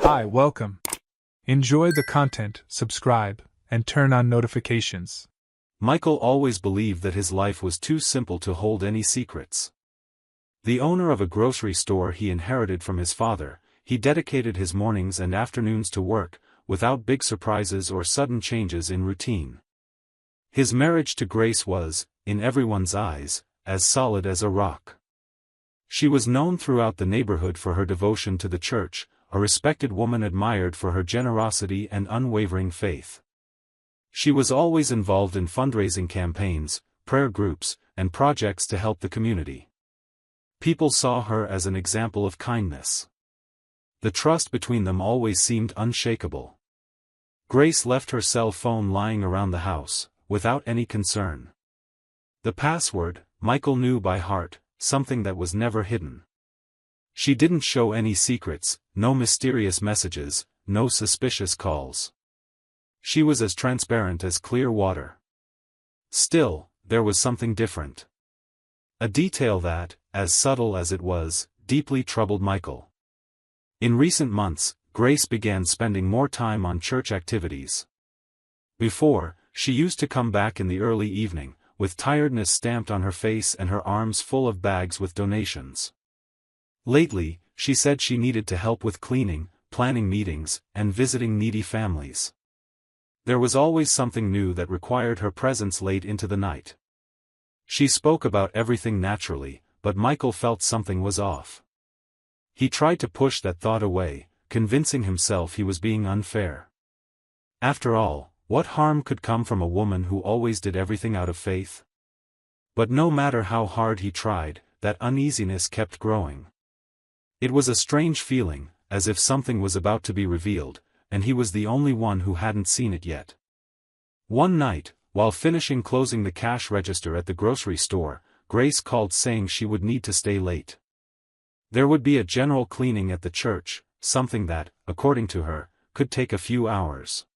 Hi, welcome. Enjoy the content, subscribe, and turn on notifications. Michael always believed that his life was too simple to hold any secrets. The owner of a grocery store he inherited from his father, he dedicated his mornings and afternoons to work, without big surprises or sudden changes in routine. His marriage to Grace was, in everyone's eyes, as solid as a rock. She was known throughout the neighborhood for her devotion to the church, a respected woman admired for her generosity and unwavering faith. She was always involved in fundraising campaigns, prayer groups, and projects to help the community. People saw her as an example of kindness. The trust between them always seemed unshakable. Grace left her cell phone lying around the house, without any concern. The password, Michael knew by heart, something that was never hidden. She didn't show any secrets, no mysterious messages, no suspicious calls. She was as transparent as clear water. Still, there was something different. A detail that, as subtle as it was, deeply troubled Michael. In recent months, Grace began spending more time on church activities. Before, she used to come back in the early evening, with tiredness stamped on her face and her arms full of bags with donations. Lately, she said she needed to help with cleaning, planning meetings, and visiting needy families. There was always something new that required her presence late into the night. She spoke about everything naturally, but Michael felt something was off. He tried to push that thought away, convincing himself he was being unfair. After all, what harm could come from a woman who always did everything out of faith? But no matter how hard he tried, that uneasiness kept growing. It was a strange feeling, as if something was about to be revealed, and he was the only one who hadn't seen it yet. One night, while finishing closing the cash register at the grocery store, Grace called saying she would need to stay late. There would be a general cleaning at the church, something that, according to her, could take a few hours.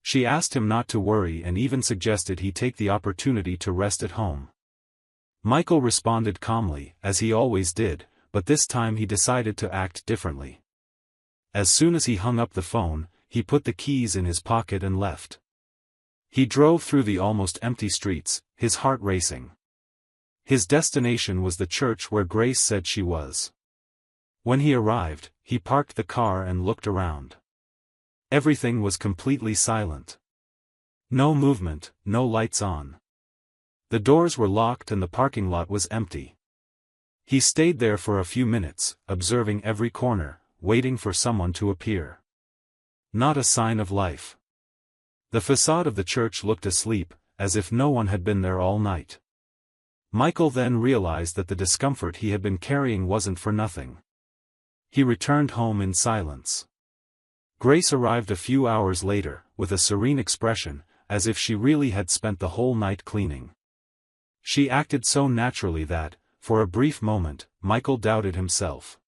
She asked him not to worry and even suggested he take the opportunity to rest at home. Michael responded calmly, as he always did, but this time he decided to act differently. As soon as he hung up the phone, he put the keys in his pocket and left. He drove through the almost empty streets, his heart racing. His destination was the church where Grace said she was. When he arrived, he parked the car and looked around. Everything was completely silent. No movement, no lights on. The doors were locked and the parking lot was empty. He stayed there for a few minutes, observing every corner, waiting for someone to appear. Not a sign of life. The facade of the church looked asleep, as if no one had been there all night. Michael then realized that the discomfort he had been carrying wasn't for nothing. He returned home in silence. Grace arrived a few hours later, with a serene expression, as if she really had spent the whole night cleaning. She acted so naturally that, for a brief moment, Michael doubted himself.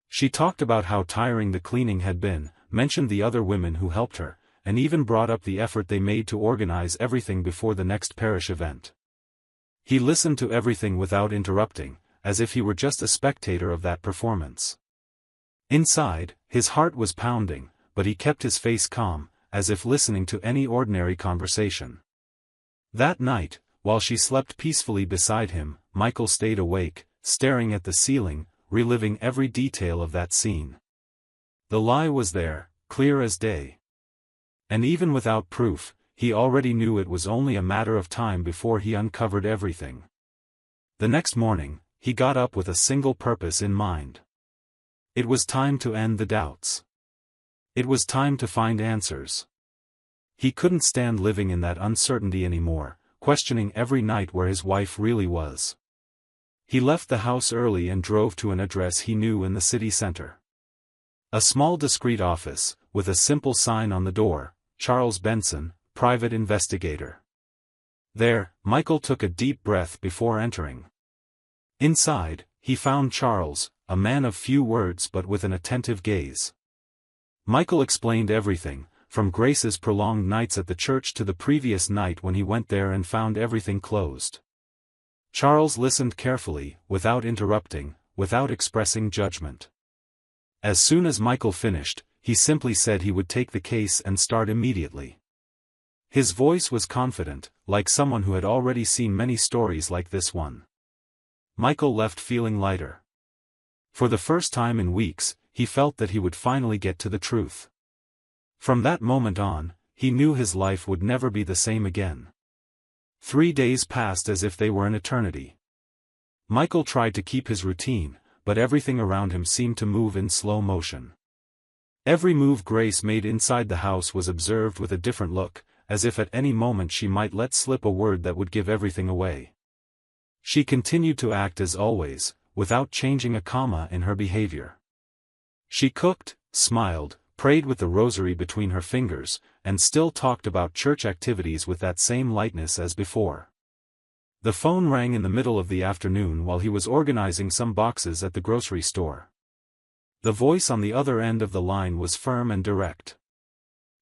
She talked about how tiring the cleaning had been, mentioned the other women who helped her, and even brought up the effort they made to organize everything before the next parish event. He listened to everything without interrupting, as if he were just a spectator of that performance. Inside, his heart was pounding, but he kept his face calm, as if listening to any ordinary conversation. That night, while she slept peacefully beside him, Michael stayed awake, staring at the ceiling, reliving every detail of that scene. The lie was there, clear as day. And even without proof, he already knew it was only a matter of time before he uncovered everything. The next morning, he got up with a single purpose in mind. It was time to end the doubts. It was time to find answers. He couldn't stand living in that uncertainty anymore, questioning every night where his wife really was. He left the house early and drove to an address he knew in the city center. A small discreet office, with a simple sign on the door, Charles Benson, Private Investigator. There, Michael took a deep breath before entering. Inside, he found Charles, a man of few words but with an attentive gaze. Michael explained everything, from Grace's prolonged nights at the church to the previous night when he went there and found everything closed. Charles listened carefully, without interrupting, without expressing judgment. As soon as Michael finished, he simply said he would take the case and start immediately. His voice was confident, like someone who had already seen many stories like this one. Michael left feeling lighter. For the first time in weeks, he felt that he would finally get to the truth. From that moment on, he knew his life would never be the same again. 3 days passed as if they were an eternity. Michael tried to keep his routine, but everything around him seemed to move in slow motion. Every move Grace made inside the house was observed with a different look, as if at any moment she might let slip a word that would give everything away. She continued to act as always, without changing a comma in her behavior. She cooked, smiled, prayed with the rosary between her fingers, and still talked about church activities with that same lightness as before. The phone rang in the middle of the afternoon while he was organizing some boxes at the grocery store. The voice on the other end of the line was firm and direct.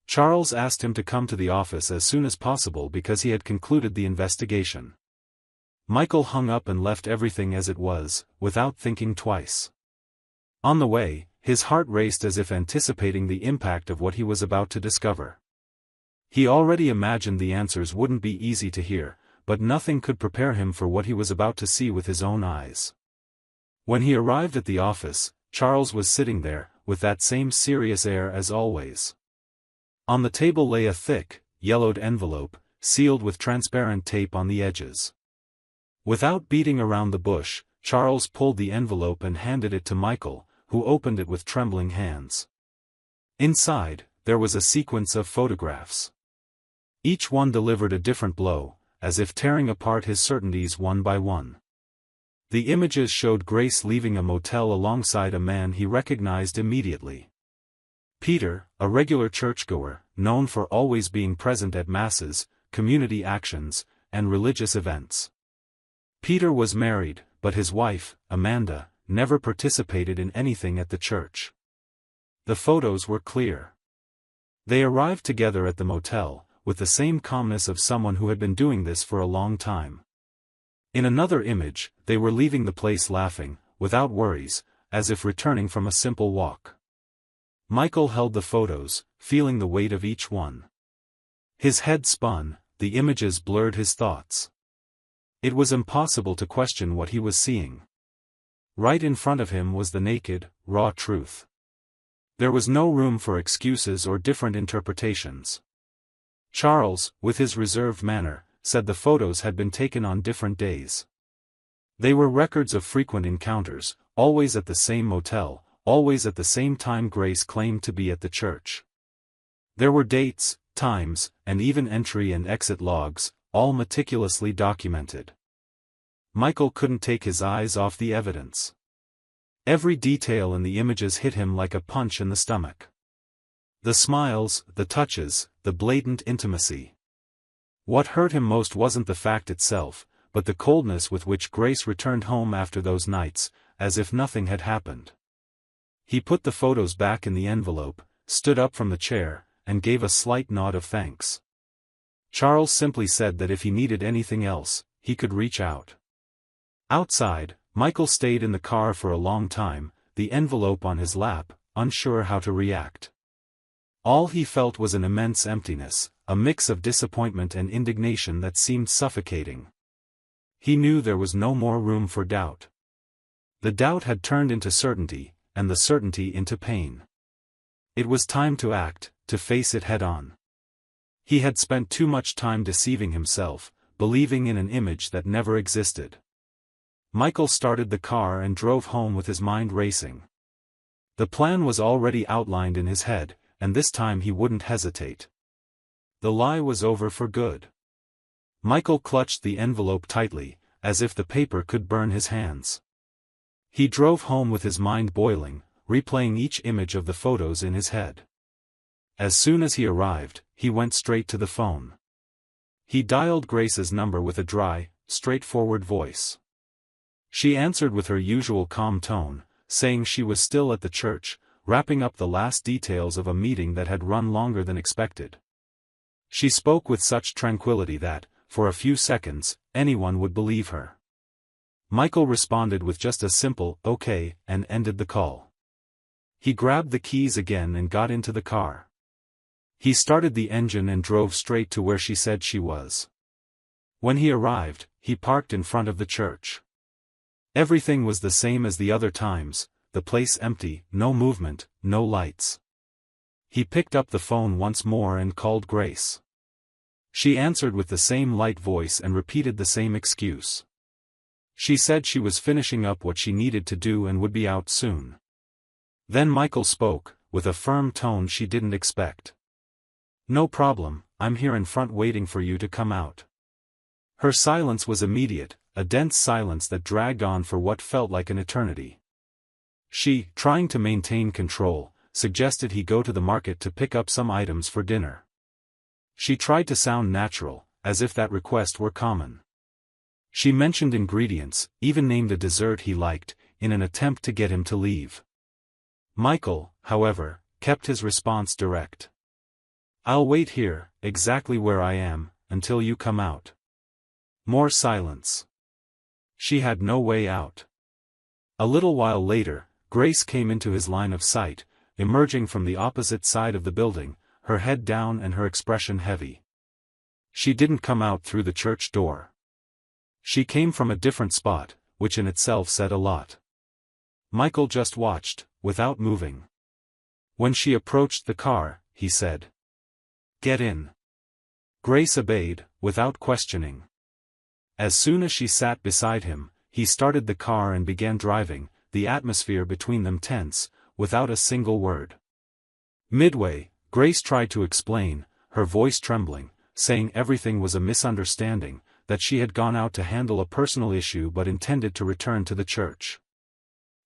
Charles asked him to come to the office as soon as possible because he had concluded the investigation. Michael hung up and left everything as it was, without thinking twice. On the way, his heart raced as if anticipating the impact of what he was about to discover. He already imagined the answers wouldn't be easy to hear, but nothing could prepare him for what he was about to see with his own eyes. When he arrived at the office, Charles was sitting there, with that same serious air as always. On the table lay a thick, yellowed envelope, sealed with transparent tape on the edges. Without beating around the bush, Charles pulled the envelope and handed it to Michael, who opened it with trembling hands. Inside, there was a sequence of photographs. Each one delivered a different blow, as if tearing apart his certainties one by one. The images showed Grace leaving a motel alongside a man he recognized immediately. Peter, a regular churchgoer, known for always being present at masses, community actions, and religious events. Peter was married, but his wife, Amanda, never participated in anything at the church. The photos were clear. They arrived together at the motel, with the same calmness of someone who had been doing this for a long time. In another image, they were leaving the place laughing, without worries, as if returning from a simple walk. Michael held the photos, feeling the weight of each one. His head spun, the images blurred his thoughts. It was impossible to question what he was seeing. Right in front of him was the naked, raw truth. There was no room for excuses or different interpretations. Charles, with his reserved manner, said the photos had been taken on different days. They were records of frequent encounters, always at the same motel, always at the same time Grace claimed to be at the church. There were dates, times, and even entry and exit logs, all meticulously documented. Michael couldn't take his eyes off the evidence. Every detail in the images hit him like a punch in the stomach. The smiles, the touches, the blatant intimacy. What hurt him most wasn't the fact itself, but the coldness with which Grace returned home after those nights, as if nothing had happened. He put the photos back in the envelope, stood up from the chair, and gave a slight nod of thanks. Charles simply said that if he needed anything else, he could reach out. Outside, Michael stayed in the car for a long time, the envelope on his lap, unsure how to react. All he felt was an immense emptiness, a mix of disappointment and indignation that seemed suffocating. He knew there was no more room for doubt. The doubt had turned into certainty, and the certainty into pain. It was time to act, to face it head-on. He had spent too much time deceiving himself, believing in an image that never existed. Michael started the car and drove home with his mind racing. The plan was already outlined in his head, and this time he wouldn't hesitate. The lie was over for good. Michael clutched the envelope tightly, as if the paper could burn his hands. He drove home with his mind boiling, replaying each image of the photos in his head. As soon as he arrived, he went straight to the phone. He dialed Grace's number with a dry, straightforward voice. She answered with her usual calm tone, saying she was still at the church, wrapping up the last details of a meeting that had run longer than expected. She spoke with such tranquility that, for a few seconds, anyone would believe her. Michael responded with just a simple, "okay," and ended the call. He grabbed the keys again and got into the car. He started the engine and drove straight to where she said she was. When he arrived, he parked in front of the church. Everything was the same as the other times, the place empty, no movement, no lights. He picked up the phone once more and called Grace. She answered with the same light voice and repeated the same excuse. She said she was finishing up what she needed to do and would be out soon. Then Michael spoke, with a firm tone she didn't expect. "No problem, I'm here in front waiting for you to come out." Her silence was immediate, a dense silence that dragged on for what felt like an eternity. She, trying to maintain control, suggested he go to the market to pick up some items for dinner. She tried to sound natural, as if that request were common. She mentioned ingredients, even named a dessert he liked, in an attempt to get him to leave. Michael, however, kept his response direct. "I'll wait here, exactly where I am, until you come out." More silence. She had no way out. A little while later, Grace came into his line of sight, emerging from the opposite side of the building, her head down and her expression heavy. She didn't come out through the church door. She came from a different spot, which in itself said a lot. Michael just watched, without moving. When she approached the car, he said, "Get in." Grace obeyed, without questioning. As soon as she sat beside him, he started the car and began driving, the atmosphere between them tense, without a single word. Midway, Grace tried to explain, her voice trembling, saying everything was a misunderstanding, that she had gone out to handle a personal issue but intended to return to the church.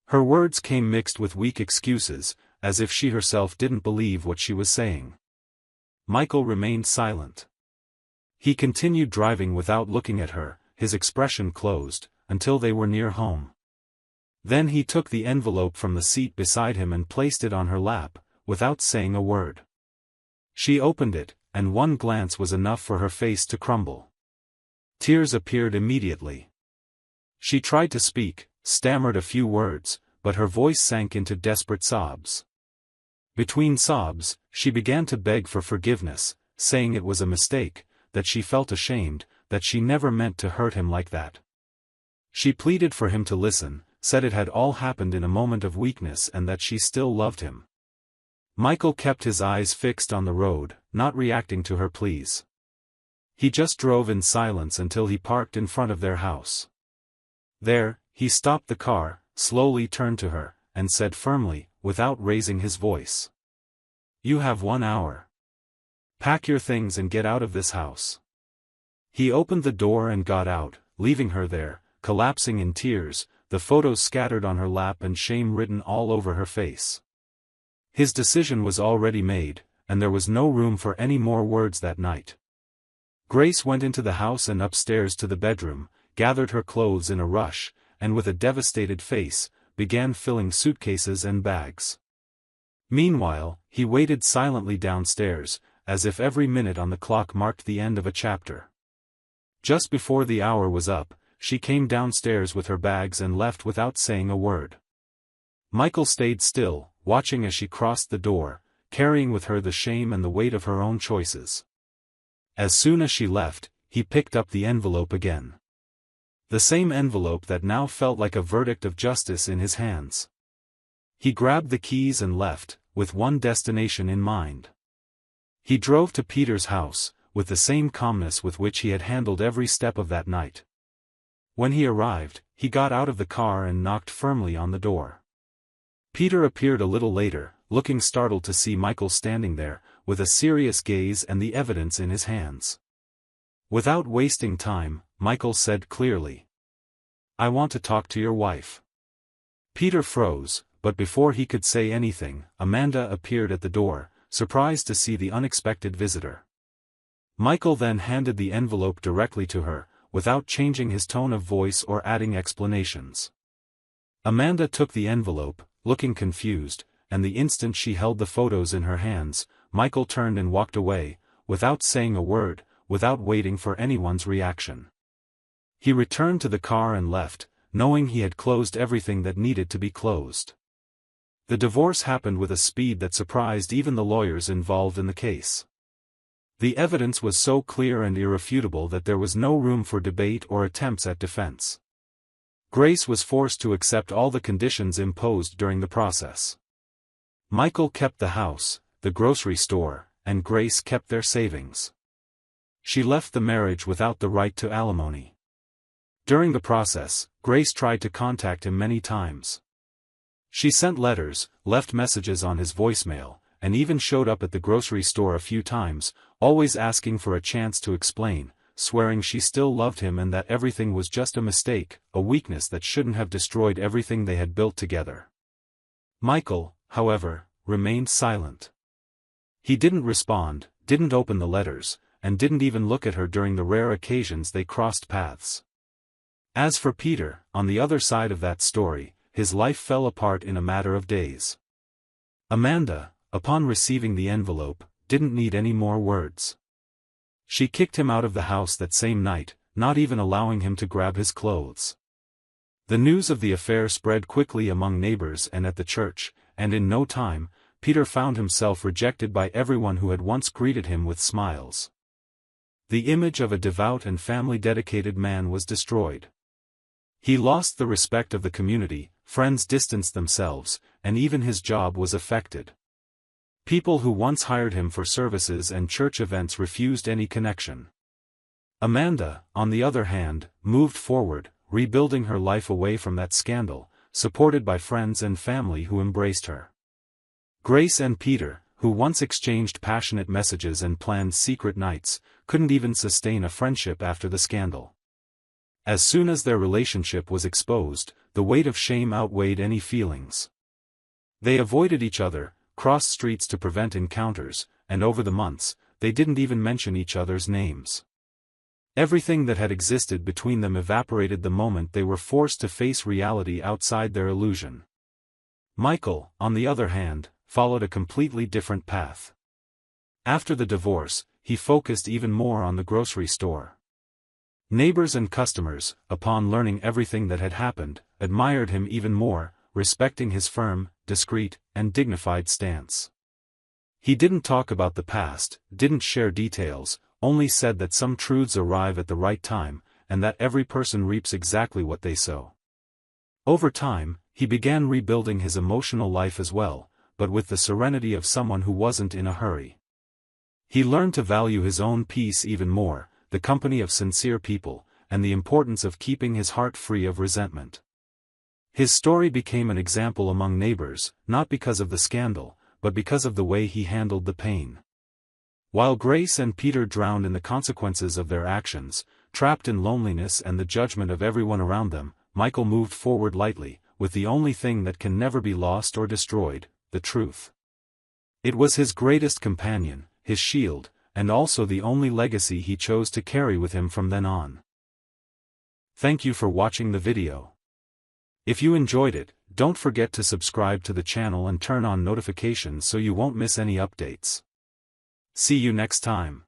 Her words came mixed with weak excuses, as if she herself didn't believe what she was saying. Michael remained silent. He continued driving without looking at her, his expression closed, until they were near home. Then he took the envelope from the seat beside him and placed it on her lap, without saying a word. She opened it, and one glance was enough for her face to crumble. Tears appeared immediately. She tried to speak, stammered a few words, but her voice sank into desperate sobs. Between sobs, she began to beg for forgiveness, saying it was a mistake, that she felt ashamed, that she never meant to hurt him like that. She pleaded for him to listen, said it had all happened in a moment of weakness and that she still loved him. Michael kept his eyes fixed on the road, not reacting to her pleas. He just drove in silence until he parked in front of their house. There, he stopped the car, slowly turned to her, and said firmly, without raising his voice, "You have 1 hour. Pack your things and get out of this house." He opened the door and got out, leaving her there, collapsing in tears, the photos scattered on her lap and shame written all over her face. His decision was already made, and there was no room for any more words that night. Grace went into the house and upstairs to the bedroom, gathered her clothes in a rush, and with a devastated face, began filling suitcases and bags. Meanwhile, he waited silently downstairs, as if every minute on the clock marked the end of a chapter. Just before the hour was up, she came downstairs with her bags and left without saying a word. Michael stayed still, watching as she crossed the door, carrying with her the shame and the weight of her own choices. As soon as she left, he picked up the envelope again. The same envelope that now felt like a verdict of justice in his hands. He grabbed the keys and left, with one destination in mind. He drove to Peter's house, with the same calmness with which he had handled every step of that night. When he arrived, he got out of the car and knocked firmly on the door. Peter appeared a little later, looking startled to see Michael standing there, with a serious gaze and the evidence in his hands. Without wasting time, Michael said clearly, "I want to talk to your wife." Peter froze, but before he could say anything, Amanda appeared at the door, surprised to see the unexpected visitor. Michael then handed the envelope directly to her, without changing his tone of voice or adding explanations. Amanda took the envelope, looking confused, and the instant she held the photos in her hands, Michael turned and walked away, without saying a word, without waiting for anyone's reaction. He returned to the car and left, knowing he had closed everything that needed to be closed. The divorce happened with a speed that surprised even the lawyers involved in the case. The evidence was so clear and irrefutable that there was no room for debate or attempts at defense. Grace was forced to accept all the conditions imposed during the process. Michael kept the house, the grocery store, and Grace kept their savings. She left the marriage without the right to alimony. During the process, Grace tried to contact him many times. She sent letters, left messages on his voicemail, and even showed up at the grocery store a few times, always asking for a chance to explain, swearing she still loved him and that everything was just a mistake, a weakness that shouldn't have destroyed everything they had built together. Michael, however, remained silent. He didn't respond, didn't open the letters, and didn't even look at her during the rare occasions they crossed paths. As for Peter, on the other side of that story, his life fell apart in a matter of days. Amanda, upon receiving the envelope, didn't need any more words. She kicked him out of the house that same night, not even allowing him to grab his clothes. The news of the affair spread quickly among neighbors and at the church, and in no time, Peter found himself rejected by everyone who had once greeted him with smiles. The image of a devout and family-dedicated man was destroyed. He lost the respect of the community, friends distanced themselves, and even his job was affected. People who once hired him for services and church events refused any connection. Amanda, on the other hand, moved forward, rebuilding her life away from that scandal, supported by friends and family who embraced her. Grace and Peter, who once exchanged passionate messages and planned secret nights, couldn't even sustain a friendship after the scandal. As soon as their relationship was exposed, the weight of shame outweighed any feelings. They avoided each other, crossed streets to prevent encounters, and over the months, they didn't even mention each other's names. Everything that had existed between them evaporated the moment they were forced to face reality outside their illusion. Michael, on the other hand, followed a completely different path. After the divorce, he focused even more on the grocery store. Neighbors and customers, upon learning everything that had happened, admired him even more, respecting his firm, discreet, and dignified stance. He didn't talk about the past, didn't share details, only said that some truths arrive at the right time, and that every person reaps exactly what they sow. Over time, he began rebuilding his emotional life as well, but with the serenity of someone who wasn't in a hurry. He learned to value his own peace even more, the company of sincere people, and the importance of keeping his heart free of resentment. His story became an example among neighbors, not because of the scandal, but because of the way he handled the pain. While Grace and Peter drowned in the consequences of their actions, trapped in loneliness and the judgment of everyone around them, Michael moved forward lightly, with the only thing that can never be lost or destroyed, the truth. It was his greatest companion, his shield, and also the only legacy he chose to carry with him from then on. Thank you for watching the video. If you enjoyed it, don't forget to subscribe to the channel and turn on notifications so you won't miss any updates. See you next time.